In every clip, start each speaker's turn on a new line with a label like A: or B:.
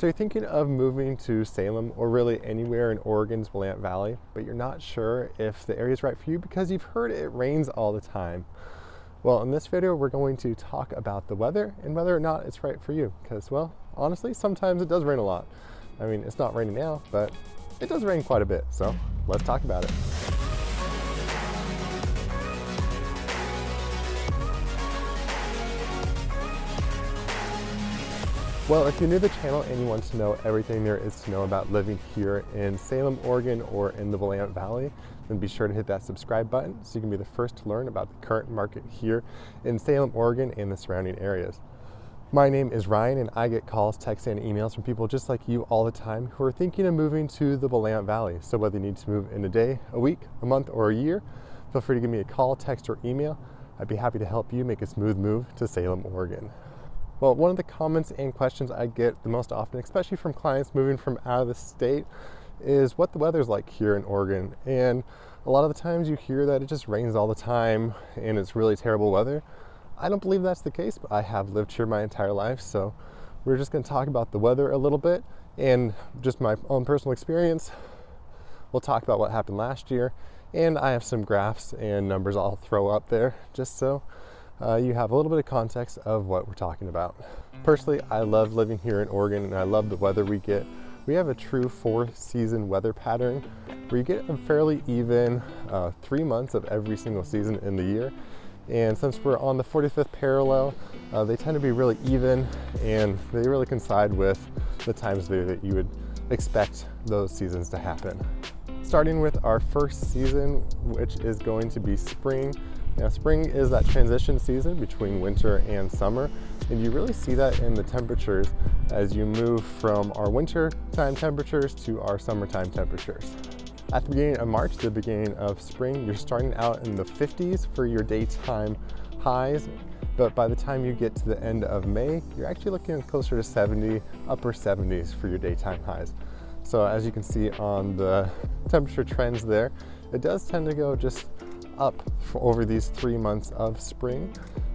A: So you're thinking of moving to Salem or really anywhere in Oregon's Willamette Valley, but you're not sure if the area is right for you because you've heard it rains all the time. Well, in this video, we're going to talk about the weather and whether or not it's right for you. Because, well, honestly, sometimes it does rain a lot. I mean, it's not raining now, but it does rain quite a bit. So let's talk about it. Well, if you're new to the channel and you want to know everything there is to know about living here in Salem, Oregon, or in the Willamette Valley, then be sure to hit that subscribe button so you can be the first to learn about the current market here in Salem, Oregon, and the surrounding areas. My name is Ryan, and I get calls, texts, and emails from people just like you all the time who are thinking of moving to the Willamette Valley. So whether you need to move in a day, a week, a month, or a year, feel free to give me a call, text, or email. I'd be happy to help you make a smooth move to Salem, Oregon. Well, one of the comments and questions I get the most often, especially from clients moving from out of the state, is what the weather's like here in Oregon. And a lot of the times you hear that it just rains all the time and it's really terrible weather. I don't believe that's the case, but I have lived here my entire life. So we're just going to talk about the weather a little bit and just my own personal experience. We'll talk about what happened last year. And I have some graphs and numbers I'll throw up there just so you have a little bit of context of what we're talking about. Personally, I love living here in Oregon and I love the weather we get. We have a true 4-season weather pattern where you get a fairly even 3 months of every single season in the year. And since we're on the 45th parallel, they tend to be really even and they really coincide with the times of the year that you would expect those seasons to happen. Starting with our first season, which is going to be spring. Now, spring is that transition season between winter and summer, and you really see that in the temperatures as you move from our winter time temperatures to our summertime temperatures. At the beginning of March, the beginning of spring, you're starting out in the 50s for your daytime highs, but by the time you get to the end of May, you're actually looking closer to 70, upper 70s for your daytime highs. So as you can see on the temperature trends there, it does tend to go just up for over these 3 months of spring.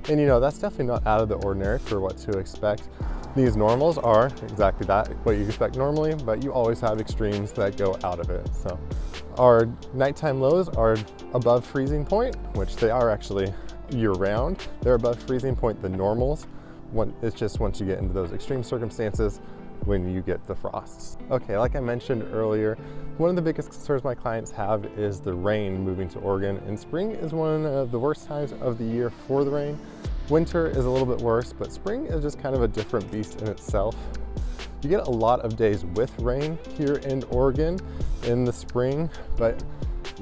A: And you know, that's definitely not out of the ordinary for what to expect. These normals are exactly that, what you expect normally, but you always have extremes that go out of it. So our nighttime lows are above freezing point, which they are actually year round. They're above freezing point, the normals. It's just once you get into those extreme circumstances when you get the frosts. Okay, like I mentioned earlier, one of the biggest concerns my clients have is the rain moving to Oregon, and spring is one of the worst times of the year for the rain. Winter is a little bit worse, but spring is just kind of a different beast in itself. You get a lot of days with rain here in Oregon in the spring, but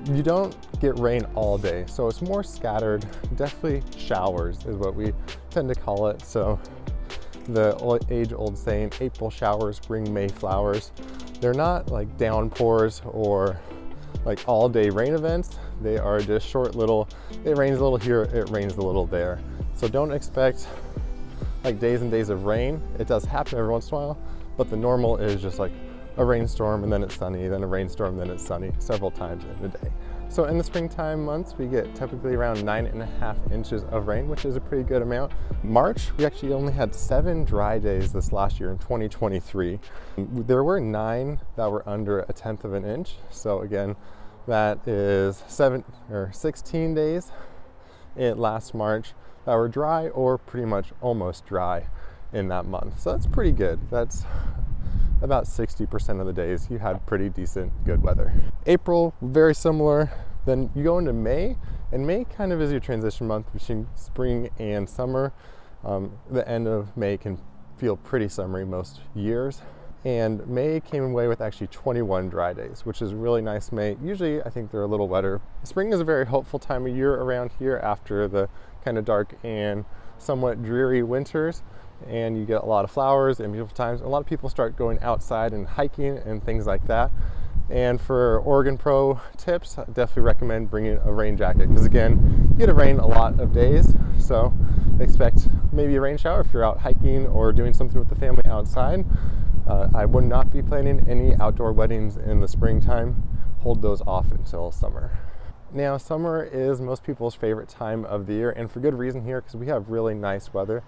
A: you don't get rain all day, so it's more scattered. Definitely showers is what we tend to call it. So the age-old saying, April showers bring May flowers. They're not like downpours or like all-day rain events. They are just short little, it rains a little here, it rains a little there. So don't expect like days and days of rain. It does happen every once in a while, but the normal is just like a rainstorm and then it's sunny, then a rainstorm, then it's sunny several times in a day. So in the springtime months, we get typically around 9.5 inches of rain, which is a pretty good amount. March, we actually only had 7 dry days this last year in 2023. There were 9 that were under 1/10 of an inch. So again, that is 16 days in last March that were dry or pretty much almost dry in that month. So that's pretty good. That's about 60% of the days you had pretty decent, good weather. April, very similar. Then you go into May, and May kind of is your transition month between spring and summer. The end of May can feel pretty summery most years. And May came away with actually 21 dry days, which is really nice May. Usually I think they're a little wetter. Spring is a very hopeful time of year around here after the kind of dark and somewhat dreary winters. And you get a lot of flowers and beautiful times. A lot of people start going outside and hiking and things like that. And for Oregon Pro tips, I definitely recommend bringing a rain jacket because again, you get to rain a lot of days. So expect maybe a rain shower if you're out hiking or doing something with the family outside. I would not be planning any outdoor weddings in the springtime. Hold those off until summer. Now, summer is most people's favorite time of the year, and for good reason here because we have really nice weather.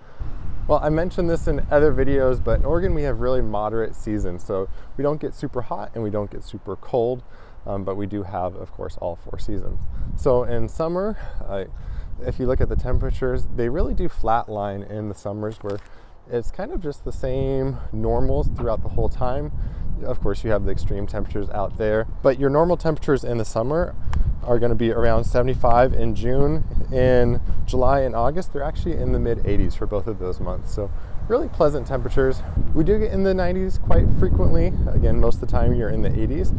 A: Well, I mentioned this in other videos, but in Oregon we have really moderate seasons. So we don't get super hot and we don't get super cold, but we do have, of course, all 4 seasons. So in summer, if you look at the temperatures, they really do flatline in the summers, where it's kind of just the same normals throughout the whole time. Of course, you have the extreme temperatures out there, but your normal temperatures in the summer are going to be around 75 in June. In July and August, they're actually in the mid 80s for both of those months. So really pleasant temperatures. We do get in the 90s quite frequently. Again, most of the time you're in the 80s.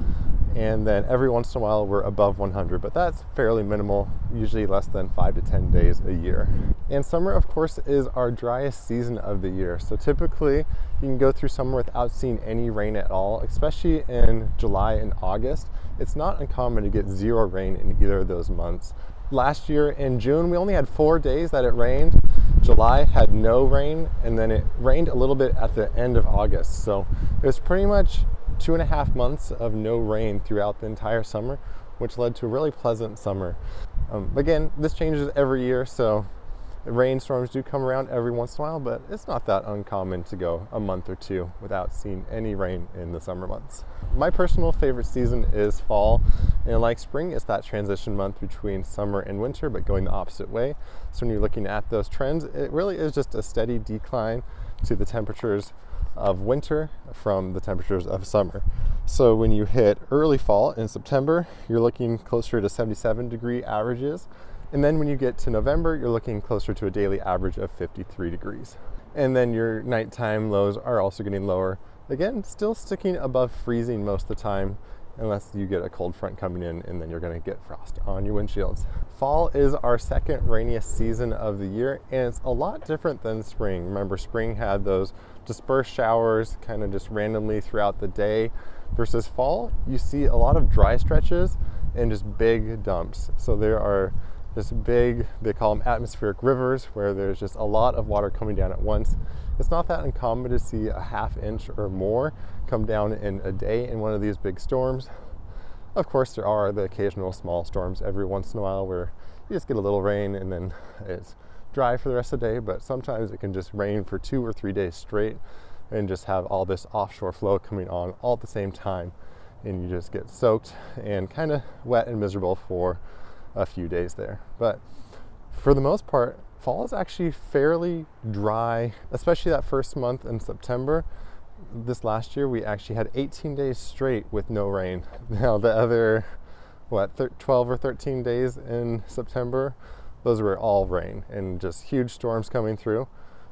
A: And then every once in a while we're above 100, but that's fairly minimal, usually less than 5 to 10 days a year. And summer, of course, is our driest season of the year. So typically you can go through summer without seeing any rain at all, especially in July and August. It's not uncommon to get 0 rain in either of those months. Last year in June, we only had 4 days that it rained. July had no rain, and then it rained a little bit at the end of August. So it was pretty much 2.5 months of no rain throughout the entire summer, which led to a really pleasant summer. Again, this changes every year, so rainstorms do come around every once in a while, but it's not that uncommon to go a month or 2 without seeing any rain in the summer months. My personal favorite season is fall, and like spring, it's that transition month between summer and winter, but going the opposite way. So when you're looking at those trends, it really is just a steady decline to the temperatures of winter from the temperatures of summer. So when you hit early fall in September, you're looking closer to 77-degree averages. And then when you get to November, you're looking closer to a daily average of 53 degrees. And then your nighttime lows are also getting lower. Again, still sticking above freezing most of the time, unless you get a cold front coming in, and then you're going to get frost on your windshields. Fall is our second rainiest season of the year, and it's a lot different than spring. Remember, spring had those dispersed showers kind of just randomly throughout the day, versus fall, you see a lot of dry stretches and just big dumps. So there are just big, they call them atmospheric rivers, where there's just a lot of water coming down at once. It's not that uncommon to see a ½ inch or more come down in a day in one of these big storms. Of course, there are the occasional small storms every once in a while where you just get a little rain and then it's dry for the rest of the day, but sometimes it can just rain for 2 or 3 days straight and just have all this offshore flow coming on all at the same time, and you just get soaked and kind of wet and miserable for a few days there. But for the most part, fall is actually fairly dry, especially that first month in September. This last year, we actually had 18 days straight with no rain. Now the other, 12 or 13 days in September, those were all rain and just huge storms coming through.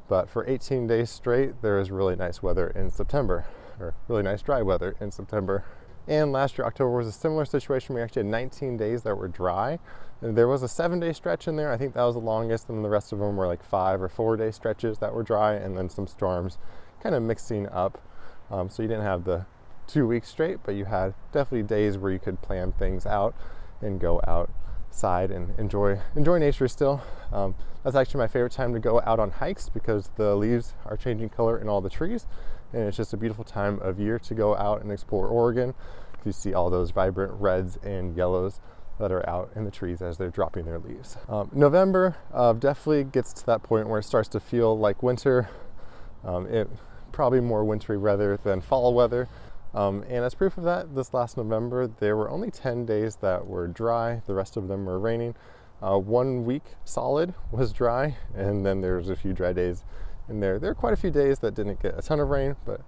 A: But for 18 days straight, there was really nice weather in September, or really nice dry weather in September. And last year, October was a similar situation. We actually had 19 days that were dry. And there was a 7-day stretch in there. I think that was the longest, and the rest of them were like 5 or 4-day stretches that were dry, and then some storms kind of mixing up. So you didn't have the 2 weeks straight, but you had definitely days where you could plan things out and go outside and enjoy nature still. That's actually my favorite time to go out on hikes, because the leaves are changing color in all the trees, and it's just a beautiful time of year to go out and explore Oregon. You see all those vibrant reds and yellows that are out in the trees as they're dropping their leaves. November definitely gets to that point where it starts to feel like winter. It probably more wintry weather than fall weather. And as proof of that, this last November, there were only 10 days that were dry. The rest of them were raining. 1 week solid was dry, and then there's a few dry days in there. There are quite a few days that didn't get a ton of rain, but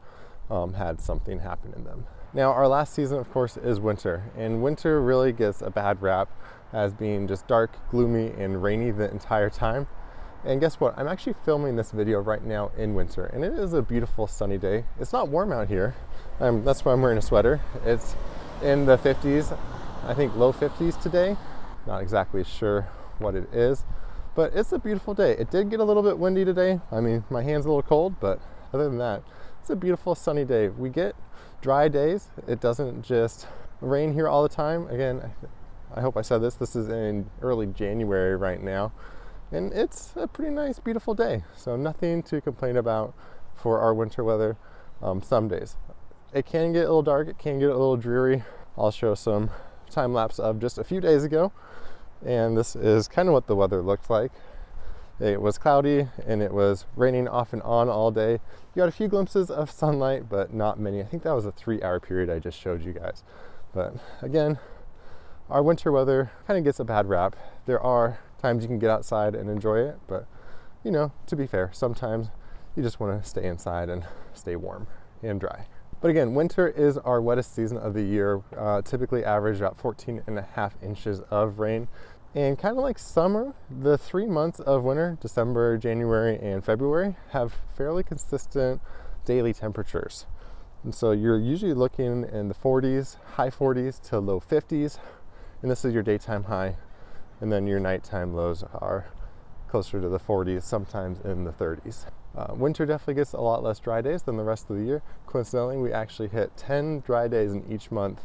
A: had something happen in them. Now, our last season, of course, is winter, and winter really gets a bad rap as being just dark, gloomy, and rainy the entire time. And guess what? I'm actually filming this video right now in winter, and it is a beautiful sunny day. It's not warm out here. That's why I'm wearing a sweater. It's in the 50s, I think low 50s today. Not exactly sure what it is, but it's a beautiful day. It did get a little bit windy today. I mean, my hand's a little cold, but other than that, it's a beautiful sunny day. We get dry days. It doesn't just rain here all the time. Again, I hope I said this. This is in early January right now, and it's a pretty nice, beautiful day. So nothing to complain about for our winter weather. Some days it can get a little dark. It can get a little dreary. I'll show some time lapse of just a few days ago, and this is kind of what the weather looked like. It was cloudy and it was raining off and on all day. You got a few glimpses of sunlight, but not many. I think that was a 3-hour period I just showed you guys. But again, our winter weather kind of gets a bad rap. There are times you can get outside and enjoy it, but you know, to be fair, sometimes you just want to stay inside and stay warm and dry. But again, winter is our wettest season of the year, typically average about 14.5 inches of rain. And kind of like summer, the 3 months of winter, December, January, and February, have fairly consistent daily temperatures. And so you're usually looking in the 40s, high 40s to low 50s, and this is your daytime high. And then your nighttime lows are closer to the 40s, sometimes in the 30s. Winter definitely gets a lot less dry days than the rest of the year. Coincidentally, we actually hit 10 dry days in each month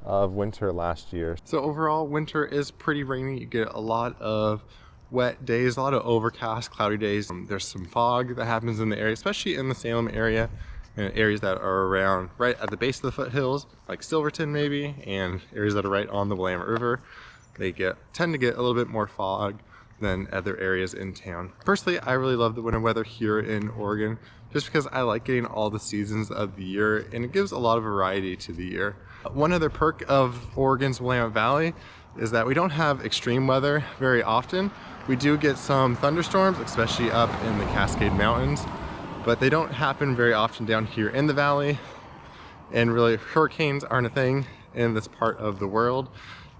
A: of winter last year. So overall, winter is pretty rainy. You get a lot of wet days, a lot of overcast, cloudy days. There's some fog that happens in the area, especially in the Salem area and areas that are around right at the base of the foothills, like Silverton maybe, and areas that are right on the Willamette River. They tend to get a little bit more fog than other areas in town. Personally, I really love the winter weather here in Oregon just because I like getting all the seasons of the year and it gives a lot of variety to the year. One other perk of Oregon's Willamette Valley is that we don't have extreme weather very often. We do get some thunderstorms, especially up in the Cascade Mountains, but they don't happen very often down here in the valley, and really hurricanes aren't a thing in this part of the world.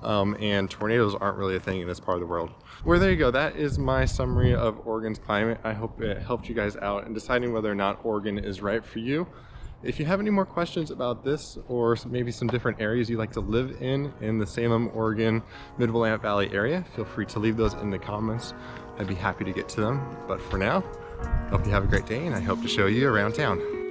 A: And tornadoes aren't really a thing in this part of the world. Well, there you go. That is my summary of Oregon's climate. I hope it helped you guys out in deciding whether or not Oregon is right for you. If you have any more questions about this or maybe some different areas you'd like to live in the Salem, Oregon, Mid-Willamette Valley area, feel free to leave those in the comments. I'd be happy to get to them. But for now, I hope you have a great day and I hope to show you around town.